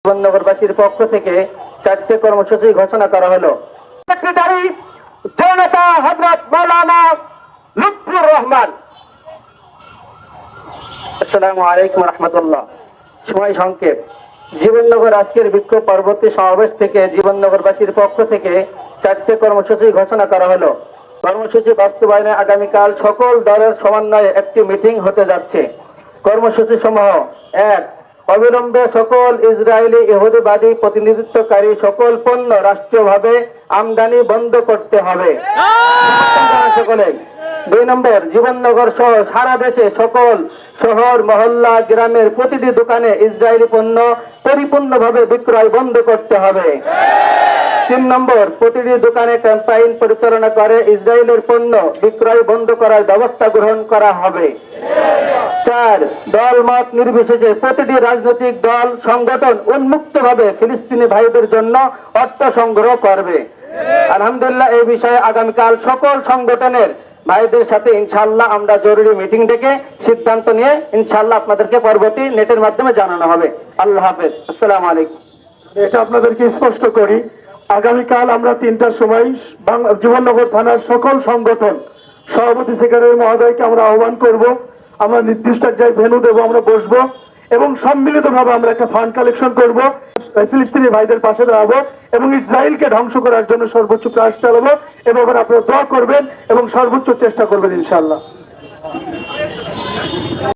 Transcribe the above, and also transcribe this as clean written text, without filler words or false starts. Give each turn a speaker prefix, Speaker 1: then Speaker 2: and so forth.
Speaker 1: জীবননগরবাসীর পক্ষ থেকে 4টি কর্মসূচি ঘোষণা করা হলো। সেক্রেটারি জনতা হযরত মাওলানা লুৎফুর রহমান। আসসালামু আলাইকুম রাহমাতুল্লাহ। সময় সংক্ষেপ। জীবননগর আজকের বিক্ষোভ পরবর্তী সমাবেশ থেকে জীবননগরবাসীর পক্ষ থেকে 4টি কর্মসূচি ঘোষণা করা হলো। কর্মসূচি বাস্তবায়নে আগামীকাল সকল দলের সমন্বয়ে একটি মিটিং হতে যাচ্ছে। কর্মসূচি সমূহ: 1. অবিলম্বে সকল ইসরায়েলি ইহুদিবাদী প্রতিনিধিত্বকারী সকল পণ্য রাষ্ট্রীয়ভাবে আমদানি বন্ধ করতে হবে। সকলে 2 নম্বর, জীবননগর সহ সারা দেশে সকল শহর মহল্লা গ্রামের প্রতিটি দোকানে ইসরায়েলি পণ্য পরিপূর্ণভাবে বিক্রয় বন্ধ করতে হবে। 3 নম্বর, প্রতিটি দোকানে ক্যাম্পেইন পরিচালনা করে ইসরায়েলের পণ্য বিক্রয় বন্ধ করার ব্যবস্থা গ্রহণ করা হবে। 4. দল মত নির্বিশেষে প্রতিটি রাজনৈতিক দল সংগঠন উন্মুক্তভাবে ফিলিস্তিনি ভাইদের জন্য অর্থ সংগ্রহ করবে। আলহামদুলিল্লাহ, এই বিষয়ে আগামীকাল সকল সংগঠনের ভাইদের সাথে ইনশাআল্লাহ আমরা জরুরি মিটিং ডেকে সিদ্ধান্ত নিয়ে ইনশাআল্লাহ আপনাদেরকে পরবর্তী নেটের মাধ্যমে জানানো হবে। আল্লাহ হাফেজ। আসসালামু আলাইকুম।
Speaker 2: এটা আপনাদেরকে স্পষ্ট করি, আগামীকাল আমরা 3টার সময় জীবননগর থানার সকল সংগঠন সভাপতি সেক্রেটারি মহোদয়কে আমরা আহ্বান করব। আমরা নির্দিষ্ট এক জায়গায় ভেন্যু দেবো, আমরা বসবো এবং সম্মিলিতভাবে আমরা একটা ফান্ড কালেকশন করব, ফিলিস্তিনি ভাইদের পাশে দাঁড়াবো এবং ইসরায়েলকে ধ্বংস করার জন্য সর্বোচ্চ প্রয়াস চালাবো। এবার আপনারা দোয়া করবেন এবং সর্বোচ্চ চেষ্টা করবেন ইনশাআল্লাহ।